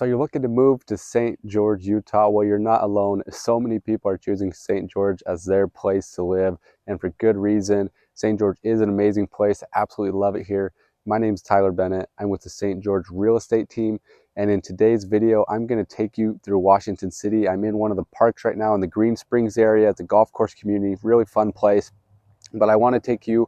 So you're looking to move to St. George, Utah. Well, you're not alone. So many people are choosing St. George as their place to live, and for good reason. St. George is an amazing place. I absolutely love it here. My name's Tyler Bennett. I'm with the St. George real estate team, and in today's video, I'm going to take you through Washington City. I'm in one of the parks right now in the Green Springs area. It's a golf course community, really fun place. But I want to take you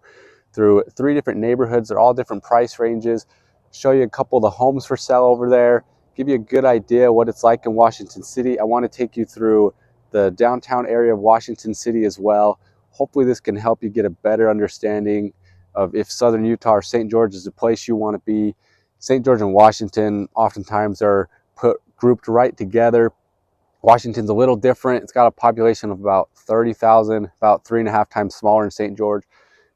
through 3 different neighborhoods. They're all different price ranges, show you a couple of the homes for sale over there, give you a good idea what it's like in Washington City. I want to take you through the downtown area of Washington City as well. Hopefully this can help you get a better understanding of if Southern Utah or St. George is the place you want to be. St. George and Washington oftentimes are grouped right together. Washington's a little different. It's got a population of about 30,000, about 3.5 times smaller than St. George.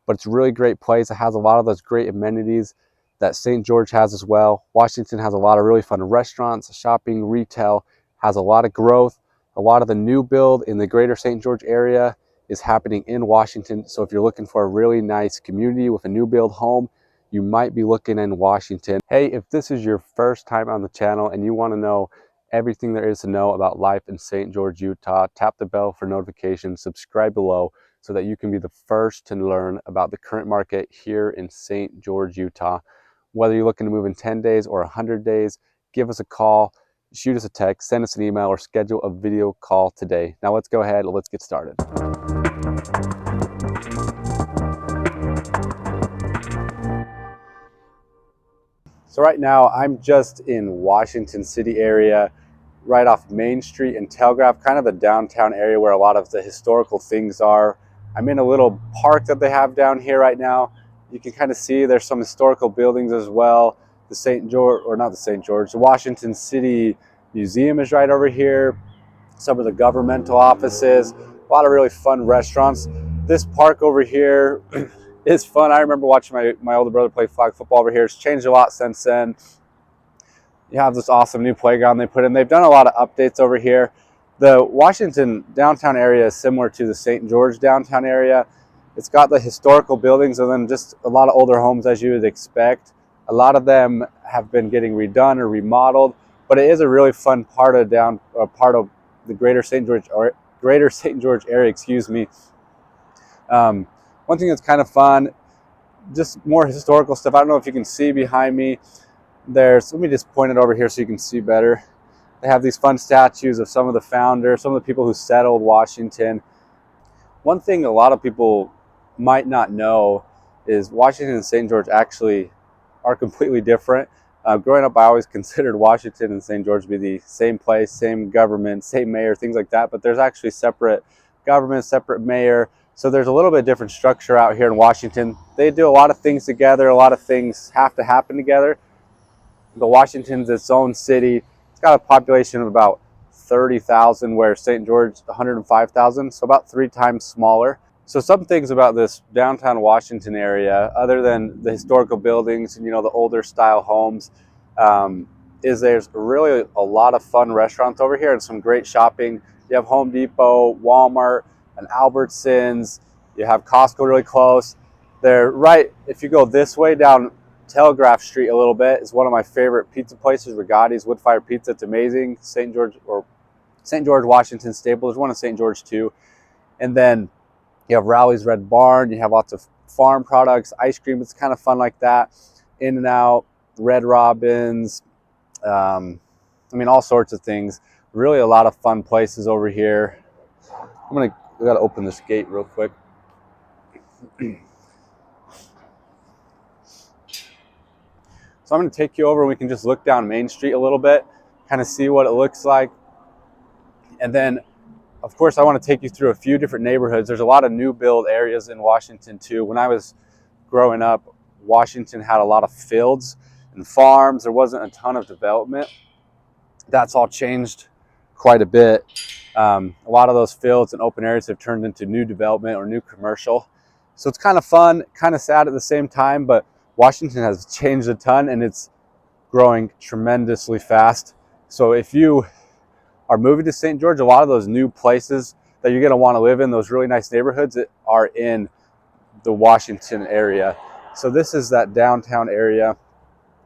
But it's a really great place. It has a lot of those great amenities that St. George has as well. Washington has a lot of really fun restaurants, shopping, retail, has a lot of growth. A lot of the new build in the greater St. George area is happening in Washington. So if you're looking for a really nice community with a new build home, you might be looking in Washington. Hey, if this is your first time on the channel and you want to know everything there is to know about life in St. George, Utah, tap the bell for notifications, subscribe below, so that you can be the first to learn about the current market here in St. George, Utah. Whether you're looking to move in 10 days or 100 days, give us a call, shoot us a text, send us an email, or schedule a video call today. Now let's go ahead and let's get started. So right now I'm just in Washington City area, right off Main Street and Telegraph, kind of the downtown area where a lot of the historical things are. I'm in a little park that they have down here right now. You can kind of see there's some historical buildings as well. The St. George, or not the St. George, the Washington City Museum is right over here. Some of the governmental offices, a lot of really fun restaurants. This park over here is fun. I remember watching my older brother play flag football over here. It's changed a lot since then. You have this awesome new playground they put in. They've done a lot of updates over here. The Washington downtown area is similar to the St. George downtown area. It's got the historical buildings and then just a lot of older homes as you would expect. A lot of them have been getting redone or remodeled, but it is a really fun part of the greater St. George area, excuse me. One thing that's kind of fun, just more historical stuff. I don't know if you can see behind me. Let me just point it over here so you can see better. They have these fun statues of some of the founders, some of the people who settled Washington. One thing a lot of people might not know is Washington and St. George actually are completely different. Growing up, I always considered Washington and St. George to be the same place, same government, same mayor, things like that. But there's actually separate government, separate mayor. So there's a little bit different structure out here in Washington. They do a lot of things together. A lot of things have to happen together. But Washington's its own city. It's got a population of about 30,000, where St. George 105,000, so about 3 times smaller. So some things about this downtown Washington area, other than the historical buildings and the older style homes, is there's really a lot of fun restaurants over here and some great shopping. You have Home Depot, Walmart, and Albertsons. You have Costco really close. They're right, if you go this way down Telegraph Street a little bit, is one of my favorite pizza places, Rigatti's Wood Fire Pizza. It's amazing. St. George Washington staple. There's one in St. George too. And then you have Rowley's Red Barn. You have lots of farm products, ice cream. It's kind of fun like that. In-N-Out, Red Robin's, all sorts of things. Really a lot of fun places over here. I gotta open this gate real quick. So I'm going to take you over and we can just look down Main Street a little bit, kind of see what it looks like. And then, of course, I want to take you through a few different neighborhoods. There's a lot of new build areas in Washington too. When I was growing up, Washington had a lot of fields and farms. There wasn't a ton of development. That's all changed quite a bit. A lot of those fields and open areas have turned into new development or new commercial. So it's kind of fun, kind of sad at the same time, but Washington has changed a ton and it's growing tremendously fast. So if you are moving to St. George, a lot of those new places that you're going to want to live in, those really nice neighborhoods that are in the Washington area. So this is that downtown area.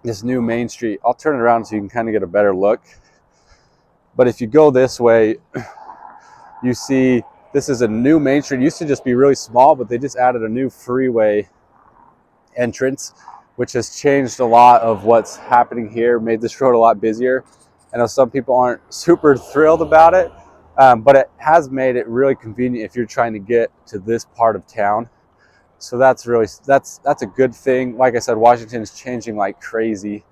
this new main street. I'll turn it around so you can kind of get a better look. But if you go this way, you see this is a new main street. It used to just be really small, but they just added a new freeway entrance, which has changed a lot of what's happening here, made this road a lot busier. I know some people aren't super thrilled about it, but it has made it really convenient if you're trying to get to this part of town. So that's a good thing. Like I said, Washington is changing like crazy.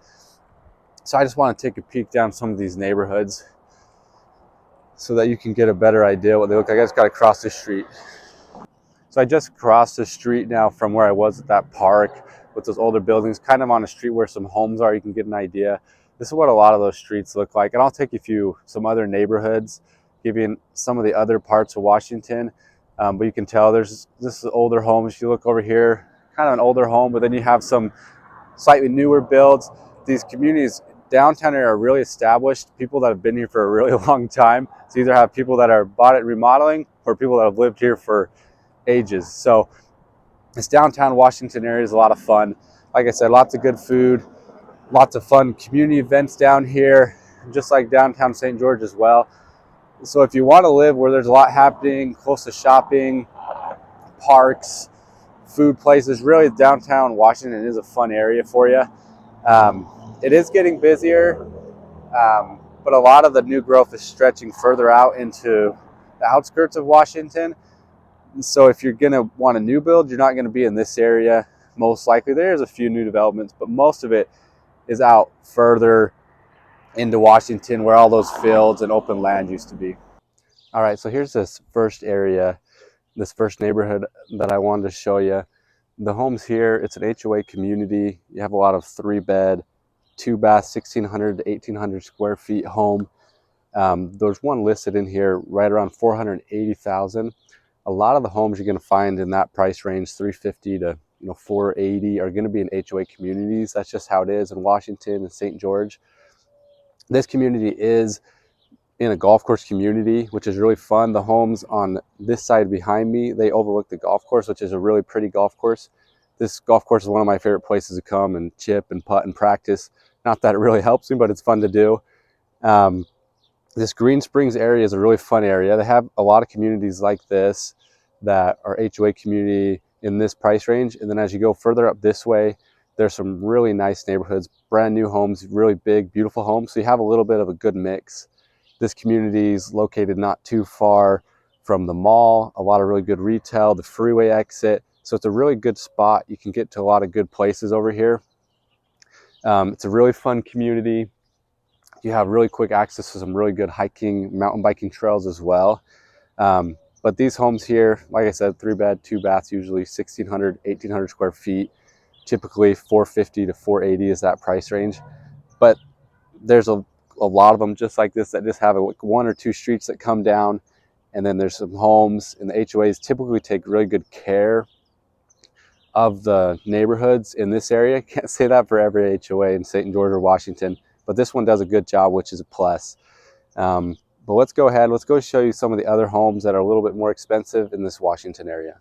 So I just want to take a peek down some of these neighborhoods so that you can get a better idea what they look like. I just got to cross the street. So I just crossed the street now from where I was at that park with those older buildings, kind of on a street where some homes are. You can get an idea. This is what a lot of those streets look like. And I'll take you through some other neighborhoods, give you some of the other parts of Washington. But you can tell this is older homes. If you look over here, kind of an older home, but then you have some slightly newer builds. These communities downtown area are really established, people that have been here for a really long time. So either have people that are bought it remodeling or people that have lived here for ages. So this downtown Washington area is a lot of fun. Like I said, lots of good food, lots of fun community events down here, just like downtown St. George as well. So if you want to live where there's a lot happening, close to shopping, parks, food places, really downtown Washington is a fun area for you. It is getting busier, but a lot of the new growth is stretching further out into the outskirts of Washington. So if you're going to want a new build, you're not going to be in this area most likely. There's a few new developments, but most of it is out further into Washington where all those fields and open land used to be. All right, so here's this first area, this first neighborhood that I wanted to show you. The homes here, it's an HOA community. You have a lot of 3-bed, 2-bath, 1,600 to 1,800 square feet home. There's one listed in here right around $480,000. A lot of the homes you're going to find in that price range, 350 to 480, are going to be in HOA communities. That's just how it is in Washington and St. George. This community is in a golf course community, which is really fun. The homes on this side behind me, they overlook the golf course, which is a really pretty golf course. This golf course is one of my favorite places to come and chip and putt and practice. Not that it really helps me, but it's fun to do. This Green Springs area is a really fun area. They have a lot of communities like this that are HOA community in this price range. And then as you go further up this way, there's some really nice neighborhoods, brand new homes, really big, beautiful homes. So you have a little bit of a good mix. This community is located not too far from the mall, a lot of really good retail, the freeway exit. So it's a really good spot. You can get to a lot of good places over here. It's a really fun community. You have really quick access to some really good hiking, mountain biking trails as well. But these homes here, like I said, 3-bed, 2-baths, usually 1,600, 1,800 square feet. Typically 450 to 480 is that price range. But there's a lot of them just like this that just have one or two streets that come down. And then there's some homes, and the HOAs typically take really good care of the neighborhoods in this area. Can't say that for every HOA in St. George or Washington, but this one does a good job, which is a plus. But let's go ahead. Let's go show you some of the other homes that are a little bit more expensive in this Washington area.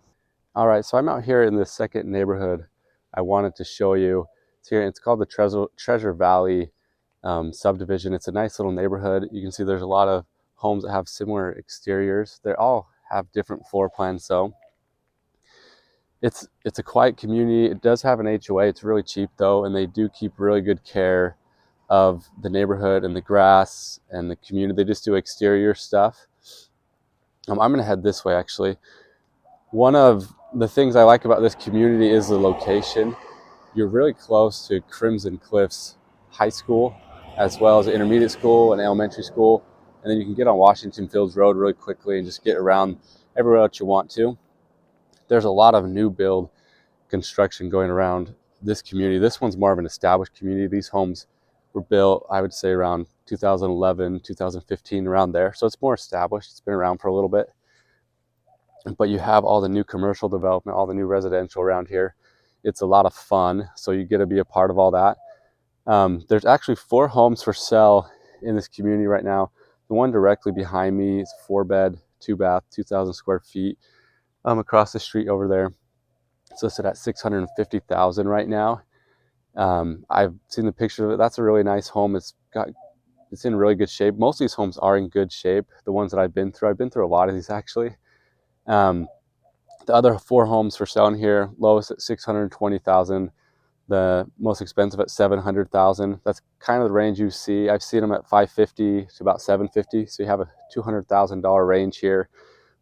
All right, so I'm out here in the second neighborhood I wanted to show you. It's called the Treasure Valley subdivision. It's a nice little neighborhood. You can see there's a lot of homes that have similar exteriors. They all have different floor plans, so it's a quiet community. It does have an HOA. It's really cheap though, and they do keep really good care of the neighborhood and the grass and the community. They just do exterior stuff. I'm going to head this way actually. One of the things I like about this community is the location. You're really close to Crimson Cliffs High School, as well as an intermediate school and elementary school. And then you can get on Washington Fields Road really quickly and just get around everywhere else you want to. There's a lot of new build construction going around this community. This one's more of an established community. These homes were built, I would say, around 2011, 2015, around there. So it's more established. It's been around for a little bit. But you have all the new commercial development, all the new residential around here. It's a lot of fun, so you get to be a part of all that. There's actually 4 homes for sale in this community right now. The one directly behind me is 4-bed, 2-bath, 2,000 square feet. Across the street over there, it's listed at $650,000 right now. I've seen the picture of it. That's a really nice home. It's in really good shape. Most of these homes are in good shape. The ones that I've been through a lot of these actually. Um, the other 4 homes for sale in here, lowest at 620,000, the most expensive at 700,000. That's kind of the range you see. I've seen them at 550 to about 750. So you have a $200,000 range here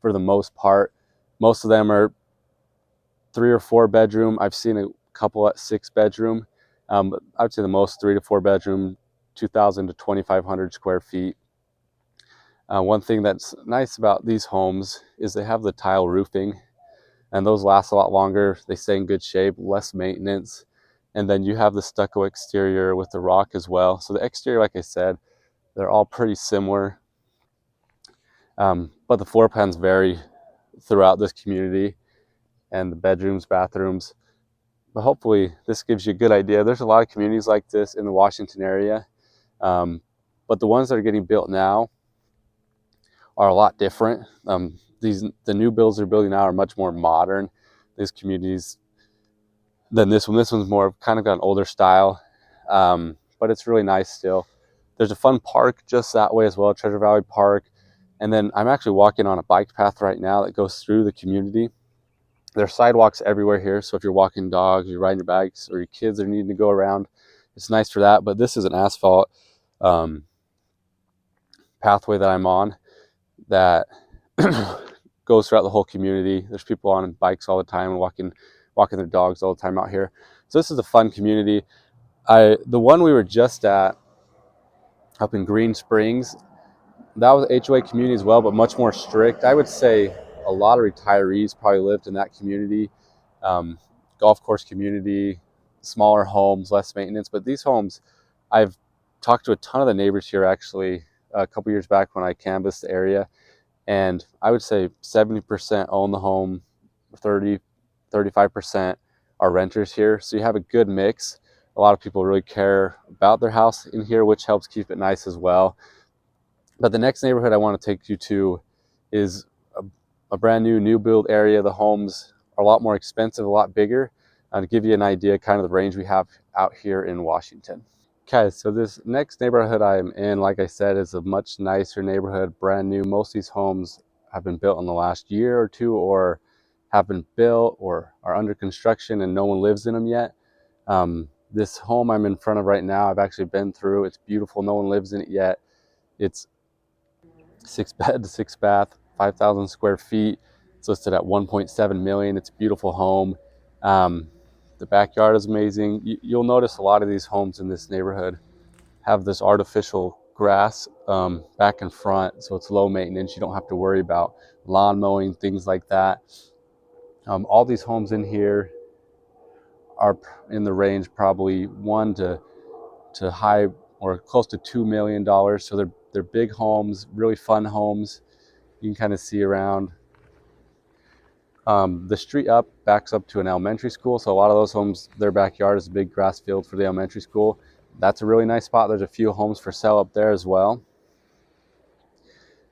for the most part. Most of them are 3 or 4 bedroom. I've seen a couple at 6 bedroom. But I'd say the most 3 to 4 bedroom, 2,000 to 2,500 square feet. One thing that's nice about these homes is they have the tile roofing, and those last a lot longer. They stay in good shape, less maintenance. And then you have the stucco exterior with the rock as well. So the exterior, like I said, they're all pretty similar. But the floor plans vary throughout this community, and the bedrooms, bathrooms. But hopefully this gives you a good idea. There's a lot of communities like this in the Washington area. But the ones that are getting built now are a lot different. The new builds they're building now are much more modern. These communities than this one. This one's more kind of got an older style, but it's really nice still. There's a fun park just that way as well, Treasure Valley Park. And then I'm actually walking on a bike path right now that goes through the community. There are sidewalks everywhere here, so if you're walking dogs, you're riding your bikes, or your kids are needing to go around, it's nice for that. But this is an asphalt um, pathway that I'm on that goes throughout the whole community. There's people on bikes all the time and walking their dogs all the time out here. So this is a fun community. The one we were just at up in Green Springs, that was HOA community as well, but much more strict. I would say a lot of retirees probably lived in that community. Um, Golf course community, smaller homes, less maintenance. But these homes, I've talked to a ton of the neighbors here actually a couple years back when I canvassed the area, and I would say 70% own the home, 35% are renters here. So you have a good mix. A lot of people really care about their house in here, which helps keep it nice as well. But the next neighborhood I want to take you to is a brand new build area. The homes are a lot more expensive, a lot bigger. To give you an idea, kind of the range we have out here in Washington. Okay, so this next neighborhood I'm in, like I said, is a much nicer neighborhood, brand new. Most of these homes have been built in the last year or two, or have been built or are under construction and no one lives in them yet. This home I'm in front of right now, I've actually been through. It's beautiful. No one lives in it yet. It's 6 bed, 6 bath, 5,000 square feet. It's listed at 1.7 million. It's a beautiful home. The backyard is amazing. You'll notice a lot of these homes in this neighborhood have this artificial grass back and front, so it's low maintenance. You don't have to worry about lawn mowing, things like that. All these homes in here are in the range probably 1 to high or close to $2 million. So they're big homes, really fun homes. You can kind of see around. The street up backs up to an elementary school, so a lot of those homes, their backyard is a big grass field for the elementary school. That's a really nice spot. There's a few homes for sale up there as well.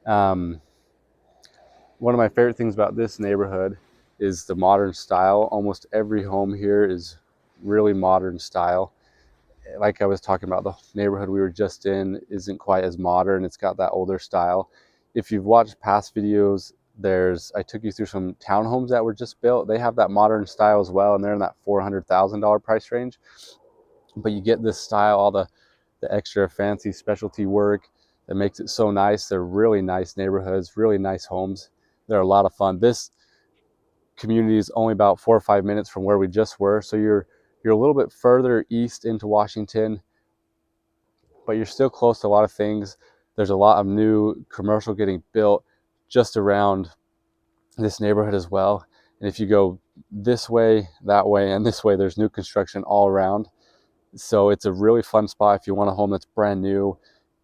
One of my favorite things about this neighborhood is the modern style. Almost every home here is really modern style. Like I was talking about, the neighborhood we were just in isn't quite as modern. It's got that older style. If you've watched past videos, I took you through some townhomes that were just built. They have that modern style as well, and they're in that $400,000 price range. But you get this style, all the extra fancy specialty work that makes it so nice. They're really nice neighborhoods, really nice homes. They're a lot of fun. This community is only about 4 or 5 minutes from where we just were, so you're a little bit further east into Washington, but you're still close to a lot of things. There's a lot of new commercial getting built just around this neighborhood as well. And if you go this way, that way, and this way, there's new construction all around. So it's a really fun spot if you want a home that's brand new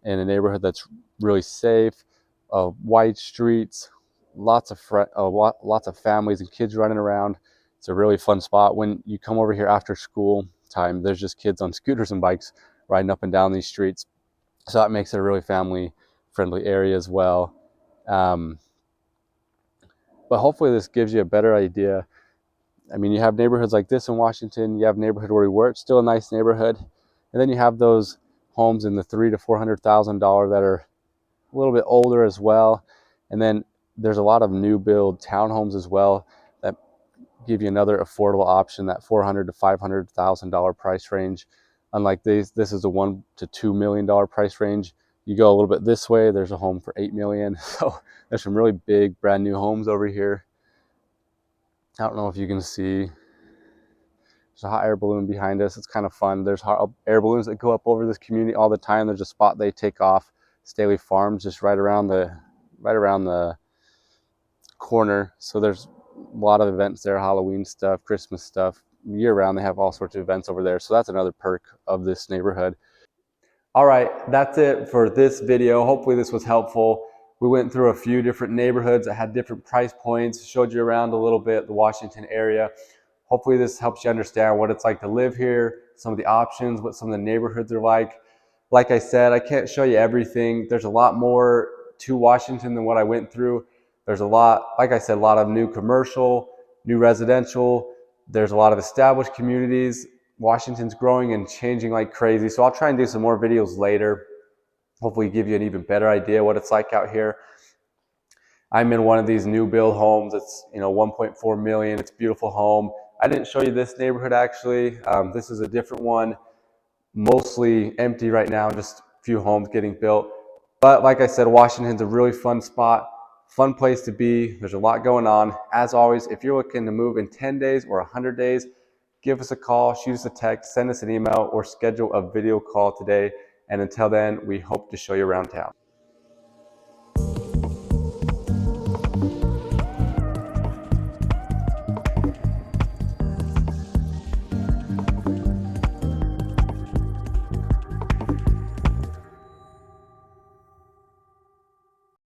in a neighborhood that's really safe, wide streets, lots of families and kids running around. It's a really fun spot. When you come over here after school time, there's just kids on scooters and bikes riding up and down these streets. So that makes it a really family friendly area as well. But hopefully this gives you a better idea I mean, you have neighborhoods like this in Washington. You have neighborhood where we were. It's still a nice neighborhood. And then you have those homes in the $300,000 to $400,000 that are a little bit older as well. And then there's a lot of new build townhomes as well that give you another affordable option, that $400,000 to $500,000 price range. Unlike this is a $1 to $2 million price range. You go a little bit this way, there's a home for $8 million. So there's some really big brand new homes over here. I don't know if you can see. There's a hot air balloon behind us. It's kind of fun. There's hot air balloons that go up over this community all the time. There's a spot they take off, Staley Farms, just right around the corner. So there's a lot of events there, Halloween stuff, Christmas stuff. Year round, they have all sorts of events over there. So that's another perk of this neighborhood. All right, that's it for this video. Hopefully this was helpful. We went through a few different neighborhoods that had different price points, showed you around a little bit the Washington area. Hopefully this helps you understand what it's like to live here, some of the options, what some of the neighborhoods are like. Like I said, I can't show you everything. There's a lot more to Washington than what I went through. There's a lot, like I said, a lot of new commercial, new residential. There's a lot of established communities. Washington's growing and changing like crazy. So I'll try and do some more videos later. Hopefully give you an even better idea what it's like out here. I'm in one of these new build homes. It's 1.4 million. It's a beautiful home. I didn't show you this neighborhood actually. This is a different one, mostly empty right now, just a few homes getting built. But like I said, Washington's a really fun spot, fun place to be. There's a lot going on. As always, if you're looking to move in 10 days or 100 days, give us a call, shoot us a text, send us an email, or schedule a video call today. And until then, we hope to show you around town.